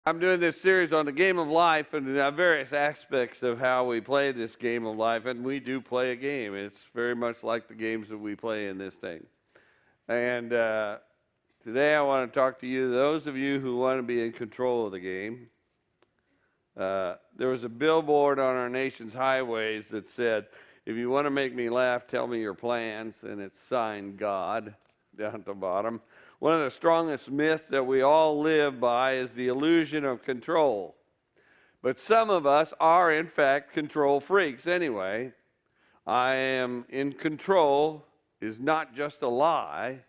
I'm doing this series on the game of life and various aspects of how we play this game of life, and we do play a game. It's very much like the games that we play in this thing. And today I want to talk to you, those of you who want to be in control of the game. There was a billboard on our nation's highways that said, "If you want to make me laugh, tell me your plans," and it's signed God down at the bottom. One of the strongest myths that we all live by is the illusion of control. But some of us are, in fact, control freaks anyway. I am in control is not just a lie,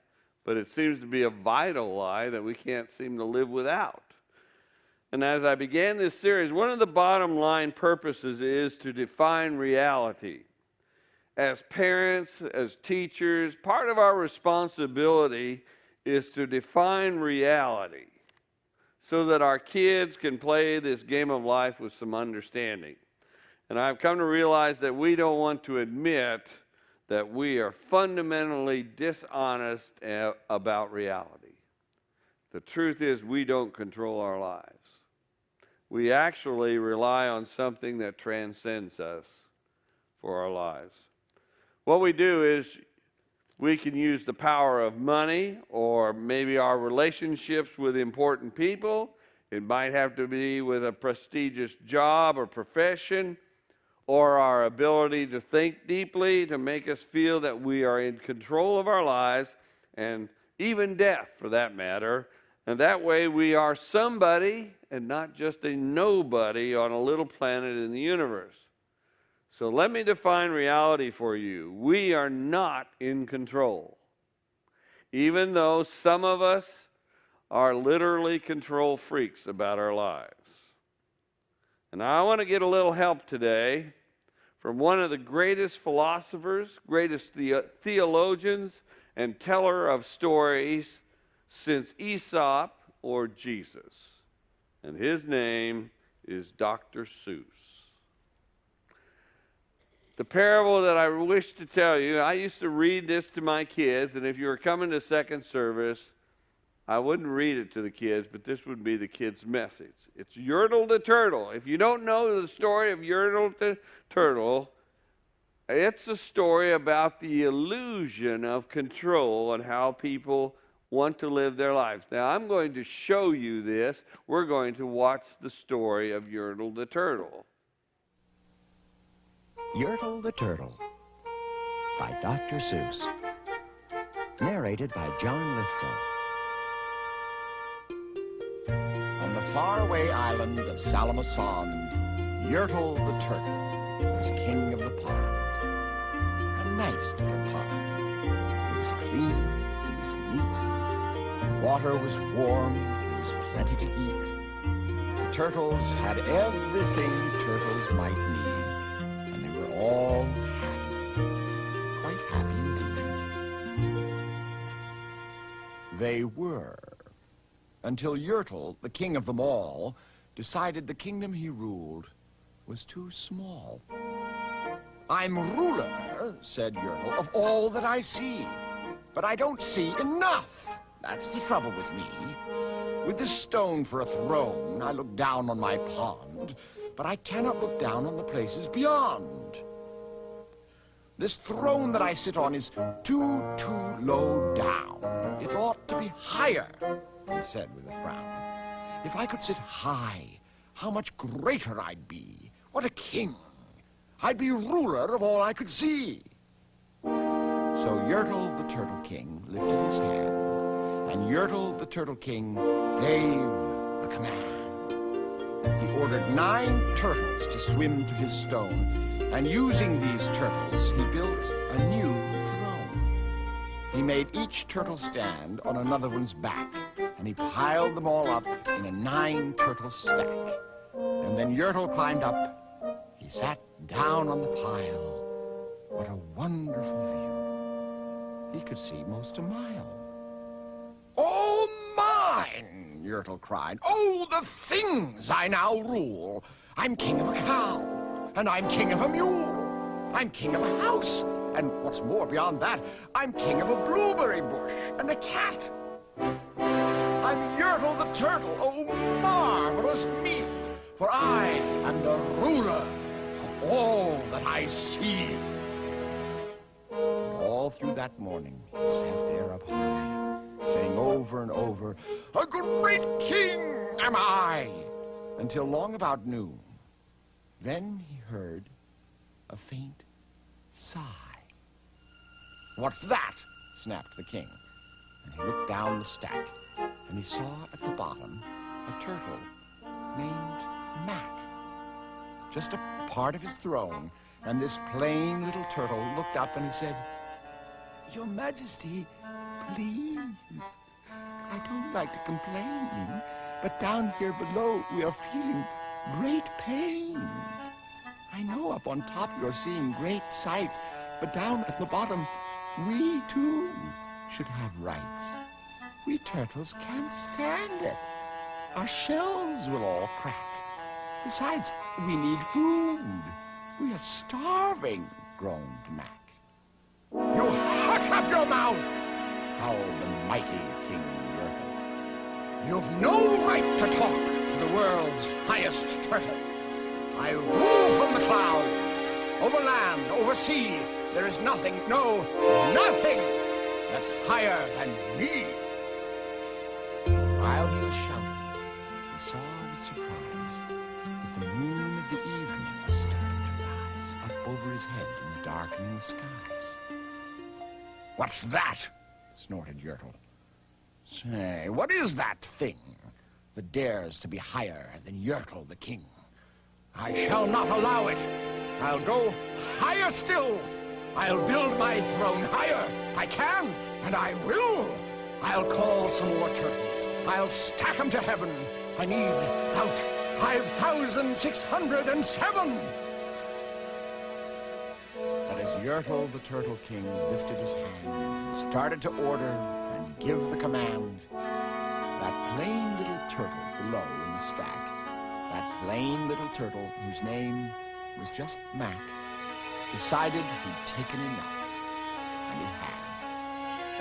but it seems to be a vital lie that we can't seem to live without. And as I began this series, one of the bottom line purposes is to define reality. As parents, as teachers, part of our responsibility is to define reality so that our kids can play this game of life with some understanding. And I've come to realize that we don't want to admit that we are fundamentally dishonest about reality. The truth is we don't control our lives. We actually rely on something that transcends us for our lives. What we do is we can use the power of money or maybe our relationships with important people. It might have to be with a prestigious job or profession, or our ability to think deeply to make us feel that we are in control of our lives, and even death for that matter. And that way we are somebody and not just a nobody on a little planet in the universe. So let me define reality for you. We are not in control, even though some of us are literally control freaks about our lives. And I want to get a little help today from one of the greatest philosophers, greatest theologians, and teller of stories since Aesop or Jesus. And his name is Dr. Seuss. The parable that I wish to tell you, I used to read this to my kids, and if you were coming to second service, I wouldn't read it to the kids, but this would be the kids' message. It's Yertle the Turtle. If you don't know the story of Yertle the Turtle, it's a story about the illusion of control and how people want to live their lives. Now, I'm going to show you this. We're going to watch the story of Yertle the Turtle. Yertle the Turtle by Dr. Seuss. Narrated by John Lithgow. On the faraway island of Salamason, Yertle the Turtle was king of the pond. A nice little pond. It was clean, it was neat. The water was warm, there was plenty to eat. The turtles had everything turtles might need. All happy, quite happy indeed. They were, until Yertle, the king of them all, decided the kingdom he ruled was too small. "I'm ruler," said Yertle, "of all that I see, but I don't see enough. That's the trouble with me. With this stone for a throne, I look down on my pond, but I cannot look down on the places beyond. This throne that I sit on is too low down. It ought to be higher," he said with a frown. "If I could sit high, how much greater I'd be. What a king! I'd be ruler of all I could see." So Yertle the Turtle King lifted his hand, and Yertle the Turtle King gave a command. He ordered 9 turtles to swim to his stone, and using these turtles, he built a new throne. He made each turtle stand on another one's back, and he piled them all up in a 9-turtle stack. And then Yertle climbed up. He sat down on the pile. What a wonderful view. He could see most a mile. "All mine!" Yertle cried. "Oh, the things I now rule! I'm king of a cow, and I'm king of a mule. I'm king of a house, and what's more beyond that, I'm king of a blueberry bush and a cat. I'm Yertle the Turtle. Oh, marvelous me! For I am the ruler of all that I see. And all through that morning, he sat there up high, saying over and over, "A great king am I!" Until long about noon. Then he heard a faint sigh. "What's that?" snapped the king. And he looked down the stack, and he saw at the bottom a turtle named Mac. Just a part of his throne, and this plain little turtle looked up and he said, "Your Majesty, please, I don't like to complain, but down here below we are feeling great pain. I know up on top you're seeing great sights, but down at the bottom, we too should have rights. We turtles can't stand it. Our shells will all crack. Besides, we need food. We are starving," groaned Mac. "You hush up your mouth!" howled the mighty King Yertle. "You've no right to talk to the world's highest turtle. I rule from the clouds, over land, over sea. There is nothing, no, nothing that's higher than me." While he was shouting, he saw with surprise that the moon of the evening was starting to rise up over his head in the darkening skies. "What's that?" snorted Yertle. "Say, what is that thing that dares to be higher than Yertle the king? I shall not allow it. I'll go higher still. I'll build my throne higher. I can, and I will. I'll call some more turtles. I'll stack them to heaven. I need about 5,607. But as Yertle the Turtle King lifted his hand and started to order and give the command, that plain little turtle below in the stack, that plain little turtle whose name was just Mac, decided he'd taken enough. And he had.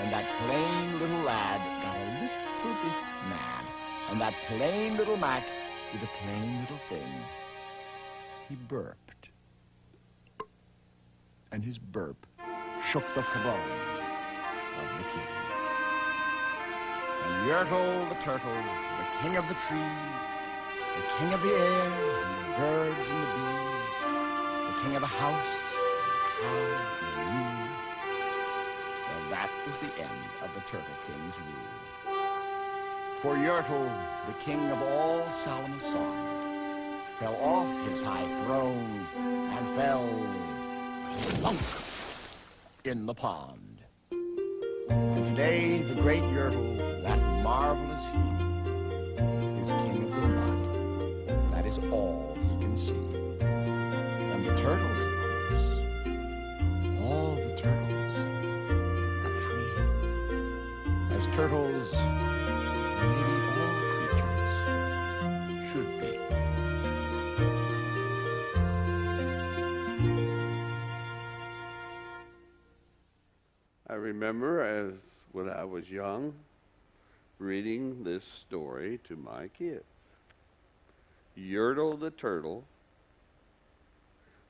And that plain little lad got a little bit mad. And that plain little Mac did a plain little thing. He burped. And his burp shook the throne of the king. And Yertle the Turtle, the king of the trees, the king of the air, and the birds and the bees, the king of the house, and the cow, and you. Well, that was the end of the Turtle King's rule. For Yertle, the king of all solemn songs, fell off his high throne and fell plunk in the pond. And today, the great Yertle, that marvelous he, is king of the mud. That is all he can see. And the turtles, of course, all the turtles, are free. As turtles, maybe all creatures should be. I remember as when I was young, reading this story to my kids. Yertle the Turtle,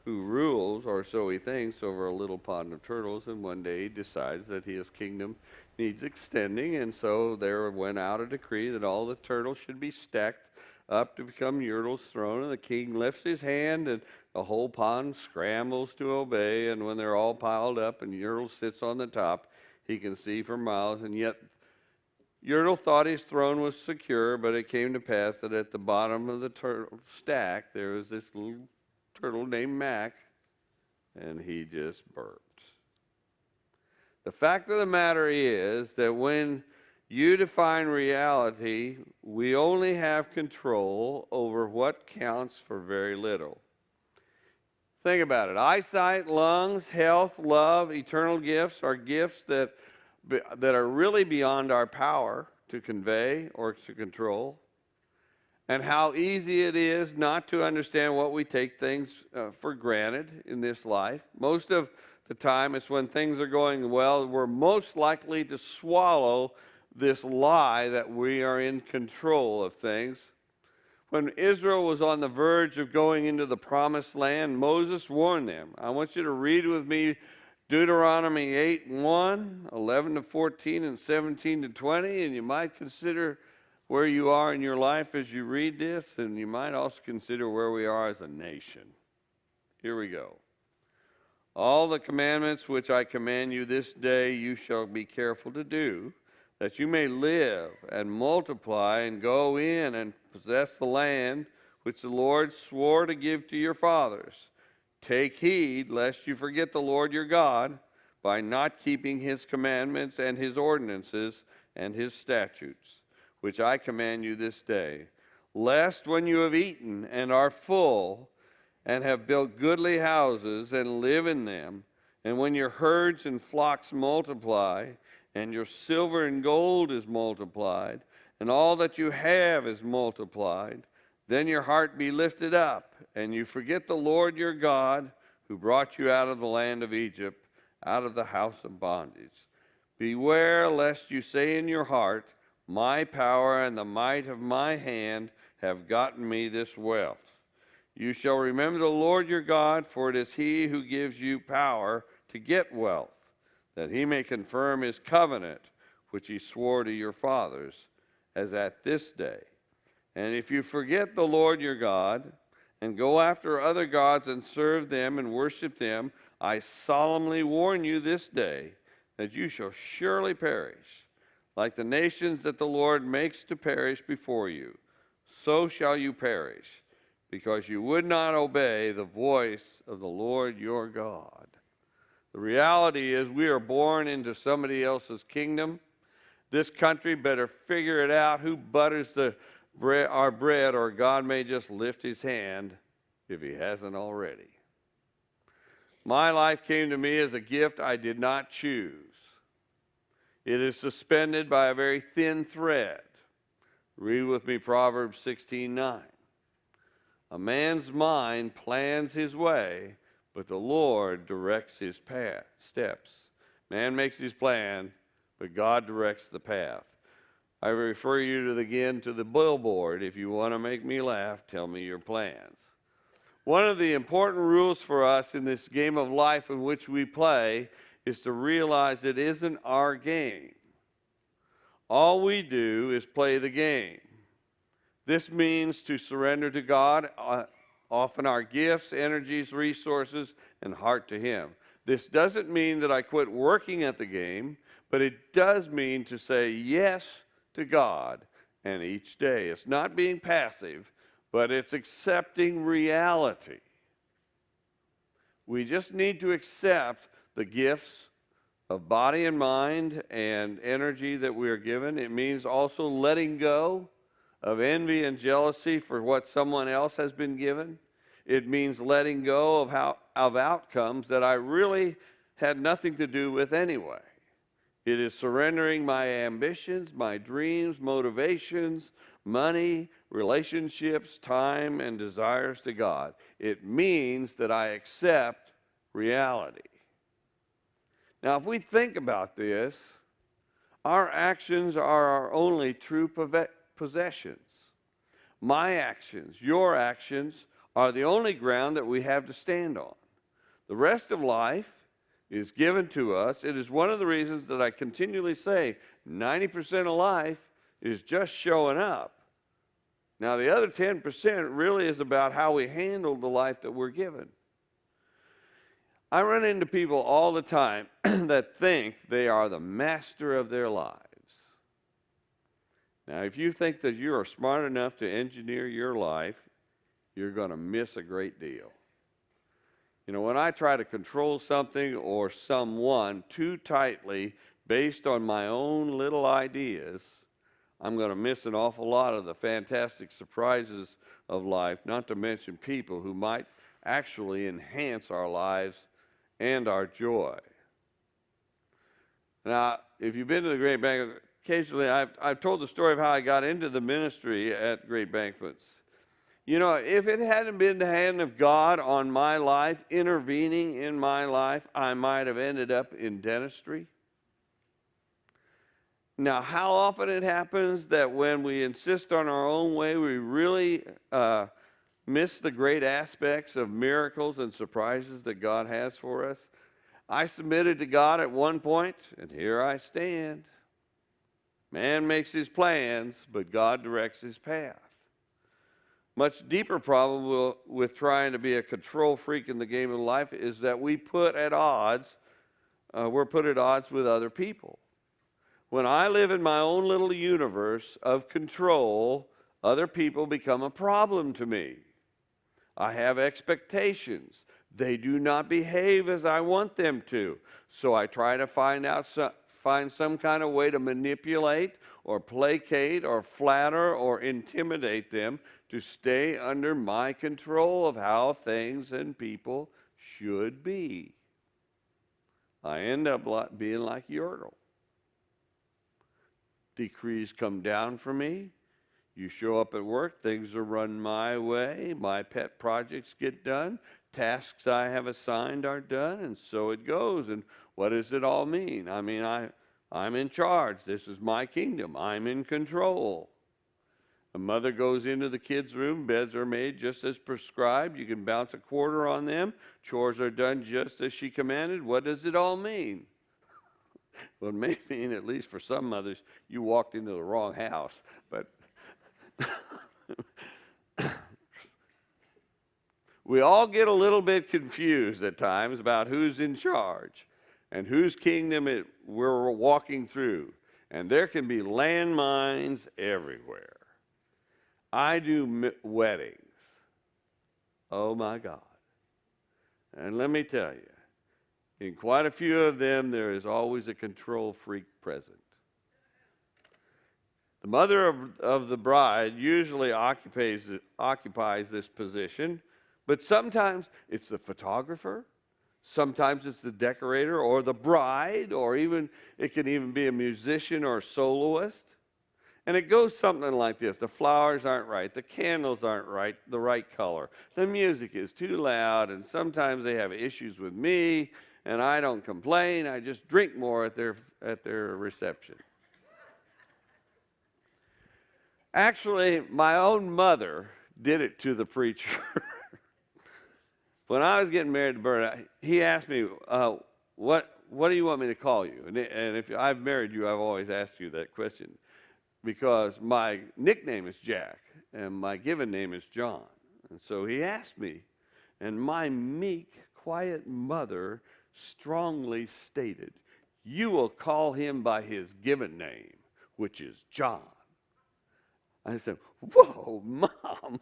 who rules, or so he thinks, over a little pond of turtles, and one day he decides that his kingdom needs extending, and so there went out a decree that all the turtles should be stacked up to become Yertle's throne, and the king lifts his hand, and the whole pond scrambles to obey, and when they're all piled up and Yertle sits on the top, he can see for miles, and yet Yertle thought his throne was secure, but it came to pass that at the bottom of the turtle stack there was this little turtle named Mac, and he just burped. The fact of the matter is that when you define reality, we only have control over what counts for very little. Think about it. Eyesight, lungs, health, love, eternal gifts are gifts that are really beyond our power to convey or to control. And how easy it is not to understand what we take things for granted in this life. Most of the time, it's when things are going well, we're most likely to swallow this lie that we are in control of things. When Israel was on the verge of going into the promised land, Moses warned them. I want you to read with me Deuteronomy 8:1, 11 to 14, and 17 to 20, and you might consider where you are in your life as you read this, and you might also consider where we are as a nation. Here we go. All the commandments which I command you this day you shall be careful to do, that you may live and multiply and go in and possess the land which the Lord swore to give to your fathers. Take heed lest you forget the Lord your God by not keeping his commandments and his ordinances and his statutes, which I command you this day, lest when you have eaten and are full, and have built goodly houses and live in them, and when your herds and flocks multiply, and your silver and gold is multiplied, and all that you have is multiplied, then your heart be lifted up, and you forget the Lord your God, who brought you out of the land of Egypt, out of the house of bondage. Beware lest you say in your heart, my power and the might of my hand have gotten me this wealth. You shall remember the Lord your God, for it is he who gives you power to get wealth, that he may confirm his covenant, which he swore to your fathers, as at this day. And if you forget the Lord your God, and go after other gods and serve them and worship them, I solemnly warn you this day that you shall surely perish. Like the nations that the Lord makes to perish before you, so shall you perish, because you would not obey the voice of the Lord your God. The reality is we are born into somebody else's kingdom. This country better figure it out who butters our bread, or God may just lift his hand if he hasn't already. My life came to me as a gift I did not choose. It is suspended by a very thin thread. Read with me Proverbs 16:9. A man's mind plans his way, but the Lord directs his steps. Man makes his plan, but God directs the path. I refer you again to the billboard. If you want to make me laugh, tell me your plans. One of the important rules for us in this game of life in which we play is to realize it isn't our game. All we do is play the game. This means to surrender to God, often our gifts, energies, resources, and heart to him. This doesn't mean that I quit working at the game, but it does mean to say yes to God and each day. It's not being passive, but it's accepting reality. We just need to accept the gifts of body and mind and energy that we are given. It means also letting go of envy and jealousy for what someone else has been given. It means letting go of outcomes that I really had nothing to do with anyway. It is surrendering my ambitions, my dreams, motivations, money, relationships, time, and desires to God. It means that I accept reality. Now, if we think about this, our actions are our only true possessions. My actions, your actions, are the only ground that we have to stand on. The rest of life is given to us. It is one of the reasons that I continually say 90% of life is just showing up. Now, the other 10% really is about how we handle the life that we're given. I run into people all the time that think they are the master of their lives. Now, if you think that you are smart enough to engineer your life, you're going to miss a great deal. You know, when I try to control something or someone too tightly based on my own little ideas, I'm going to miss an awful lot of the fantastic surprises of life, not to mention people who might actually enhance our lives and our joy. Now, if you've been to the Great Banquet, occasionally I've told the story of how I got into the ministry at Great Banquets. You know, if it hadn't been the hand of God on my life, intervening in my life, I might have ended up in dentistry. Now, how often it happens that when we insist on our own way, we really miss the great aspects of miracles and surprises that God has for us? I submitted to God at one point, and here I stand. Man makes his plans, but God directs his path. Much deeper problem with trying to be a control freak in the game of life is that we're put at odds with other people. When I live in my own little universe of control, other people become a problem to me. I have expectations. They do not behave as I want them to. So I try to find some kind of way to manipulate or placate or flatter or intimidate them to stay under my control of how things and people should be. I end up being like Yertle. Decrees come down for me. You show up at work, things are run my way, my pet projects get done, tasks I have assigned are done, and so it goes. And what does it all mean? I mean, I'm in charge. This is my kingdom. I'm in control. A mother goes into the kids' room, beds are made just as prescribed. You can bounce a quarter on them. Chores are done just as she commanded. What does it all mean? Well, it may mean, at least for some mothers, you walked into the wrong house. But we all get a little bit confused at times about who's in charge and whose kingdom we're walking through. And there can be landmines everywhere. I do weddings. Oh, my God. And let me tell you, in quite a few of them, there is always a control freak present. The mother of the bride usually occupies this position, but sometimes it's the photographer, sometimes it's the decorator or the bride, or it can even be a musician or soloist. And it goes something like this. The flowers aren't right, the candles aren't right, the right color, the music is too loud, and sometimes they have issues with me, and I don't complain, I just drink more at their reception. Actually, my own mother did it to the preacher. When I was getting married to Bert, he asked me, what do you want me to call you? And if I've married you, I've always asked you that question, because my nickname is Jack, and my given name is John. And so he asked me, and my meek, quiet mother strongly stated, "You will call him by his given name, which is John." I said, "Whoa, Mom."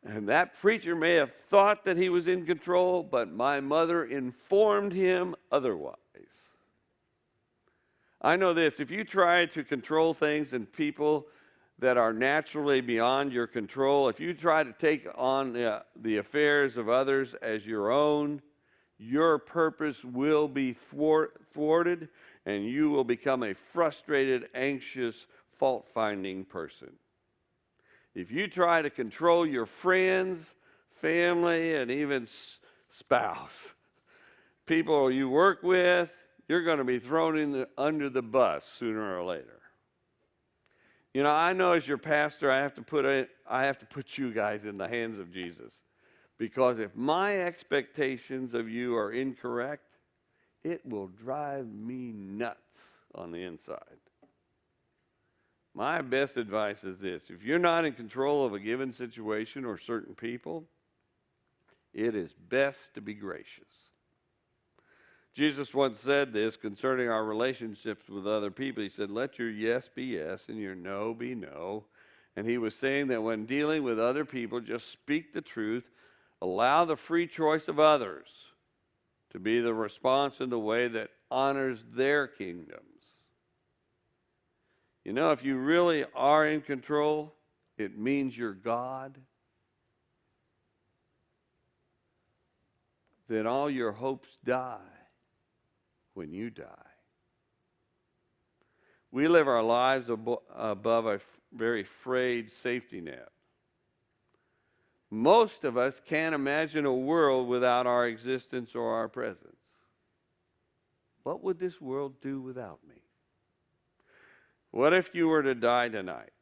And that preacher may have thought that he was in control, but my mother informed him otherwise. I know this: if you try to control things and people that are naturally beyond your control, if you try to take on the affairs of others as your own, your purpose will be thwarted, and you will become a frustrated, anxious, fault-finding person. If you try to control your friends, family, and even spouse, people you work with, you're going to be thrown under the bus sooner or later. You know, I know as your pastor, I have to put you guys in the hands of Jesus, because if my expectations of you are incorrect, it will drive me nuts on the inside. My best advice is this: if you're not in control of a given situation or certain people, it is best to be gracious. Jesus once said this concerning our relationships with other people. He said, "Let your yes be yes and your no be no." And he was saying that when dealing with other people, just speak the truth. Allow the free choice of others to be the response in the way that honors their kingdoms. You know, if you really are in control, it means you're God. Then all your hopes die when you die. We live our lives above a very frayed safety net. Most of us can't imagine a world without our existence or our presence. What would this world do without me? What if you were to die tonight?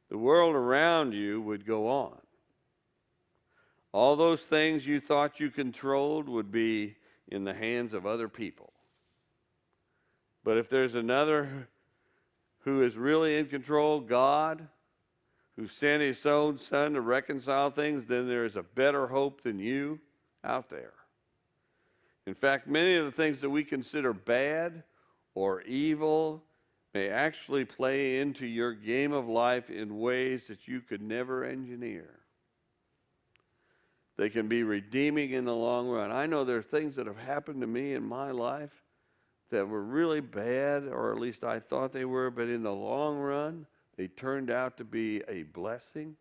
The world around you would go on. All those things you thought you controlled would be in the hands of other people. But if there's another who is really in control, God, who sent his own son to reconcile things, then there is a better hope than you out there. In fact, many of the things that we consider bad or evil may actually play into your game of life in ways that you could never engineer. They can be redeeming in the long run. I know there are things that have happened to me in my life that were really bad, or at least I thought they were, but in the long run, they turned out to be a blessing.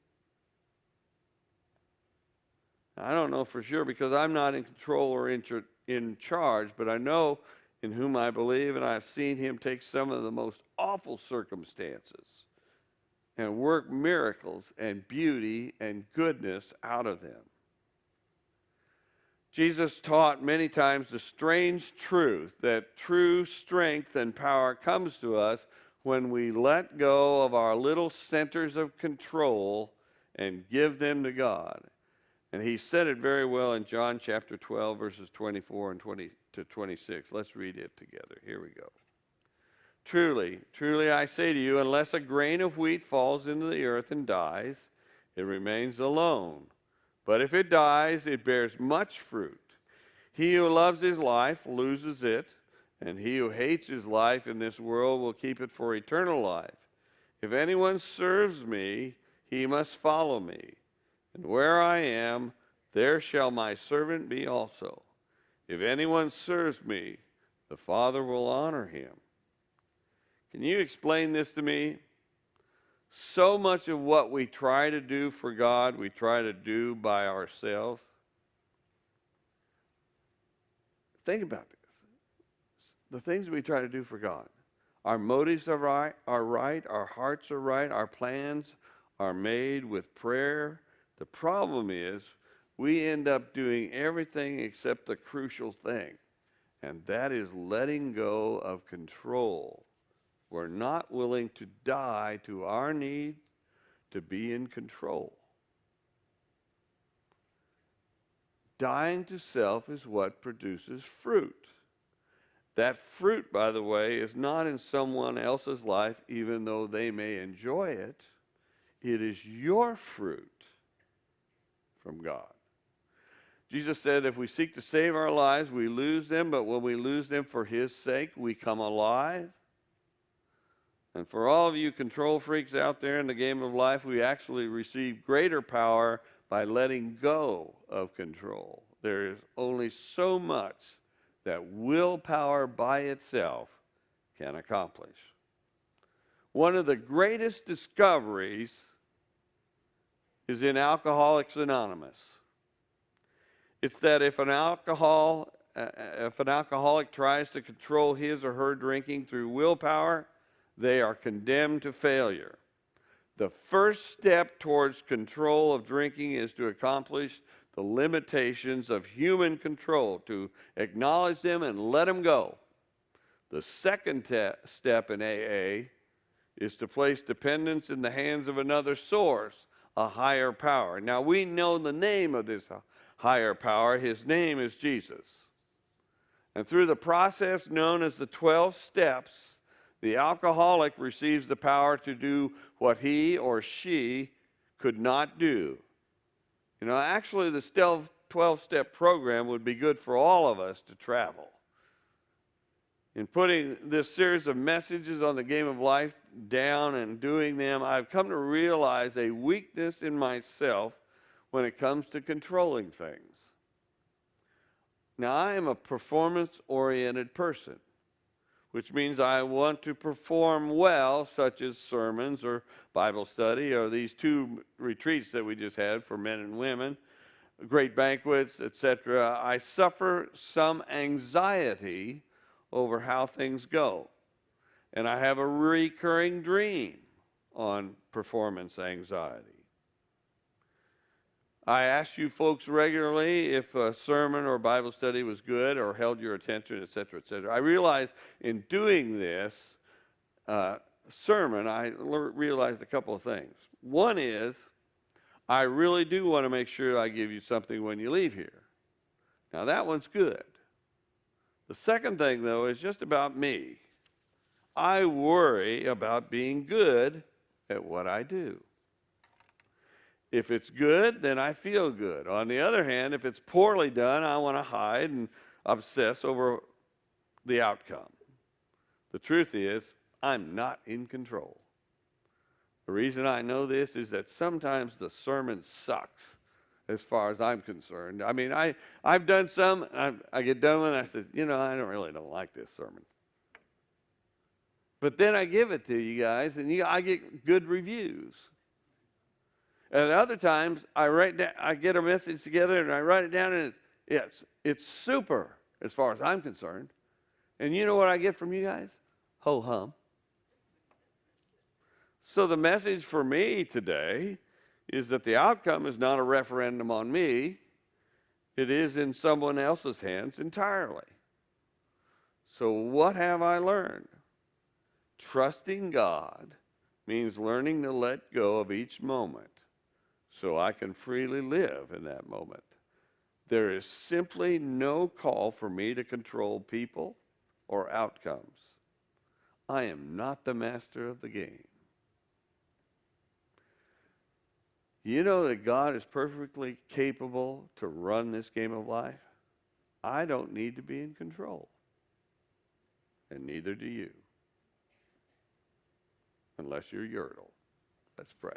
I don't know for sure because I'm not in control or in charge, but I know in whom I believe, and I've seen him take some of the most awful circumstances and work miracles and beauty and goodness out of them. Jesus taught many times the strange truth that true strength and power comes to us when we let go of our little centers of control and give them to God. And he said it very well in John chapter 12, verses 24 and 20 to 26. Let's read it together. Here we go. Truly, truly I say to you, unless a grain of wheat falls into the earth and dies, it remains alone. But if it dies, it bears much fruit. He who loves his life loses it, and he who hates his life in this world will keep it for eternal life. If anyone serves me, he must follow me. And where I am, there shall my servant be also. If anyone serves me, the Father will honor him. Can you explain this to me? So much of what we try to do for God, we try to do by ourselves. Think about this. The things we try to do for God. Our motives are right, our hearts are right, our plans are made with prayer. The problem is we end up doing everything except the crucial thing, and that is letting go of control. We're not willing to die to our need to be in control. Dying to self is what produces fruit. That fruit, by the way, is not in someone else's life, even though they may enjoy it. It is your fruit from God. Jesus said, if we seek to save our lives, we lose them, but when we lose them for his sake, we come alive. And for all of you control freaks out there in the game of life, we actually receive greater power by letting go of control. There is only so much that willpower by itself can accomplish. One of the greatest discoveries is in Alcoholics Anonymous. It's that if an alcoholic tries to control his or her drinking through willpower, they are condemned to failure. The first step towards control of drinking is to accomplish the limitations of human control, to acknowledge them and let them go. The second step in AA is to place dependence in the hands of another source, a higher power. Now we know the name of this higher power. His name is Jesus. And through the process known as the 12 steps, the alcoholic receives the power to do what he or she could not do. You know, actually the 12-step program would be good for all of us to travel. In putting this series of messages on the game of life down and doing them, I've come to realize a weakness in myself when it comes to controlling things. Now, I am a performance-oriented person, which means I want to perform well, such as sermons or Bible study or these 2 retreats that we just had for men and women, great banquets, etc. I suffer some anxiety over how things go. And I have a recurring dream on performance anxiety. I ask you folks regularly if a sermon or Bible study was good or held your attention, etc., etc. I realize in doing this, sermon, I realized a couple of things. One is, I really do want to make sure I give you something when you leave here. Now, that one's good. The second thing, though, is just about me. I worry about being good at what I do. If it's good, then I feel good. On the other hand, if it's poorly done, I want to hide and obsess over the outcome. The truth is, I'm not in control. The reason I know this is that sometimes the sermon sucks as far as I'm concerned. I mean, I've done some, I get done with it, and I said, I don't like this sermon. But then I give it to you guys, and I get good reviews. And other times, I get a message together, and I write it down, and it's super as far as I'm concerned. And you know what I get from you guys? Ho-hum. So the message for me today is that the outcome is not a referendum on me. It is in someone else's hands entirely. So what have I learned? Trusting God means learning to let go of each moment so I can freely live in that moment. There is simply no call for me to control people or outcomes. I am not the master of the game. You know that God is perfectly capable to run this game of life? I don't need to be in control. And neither do you. Unless you're Yertle. Let's pray.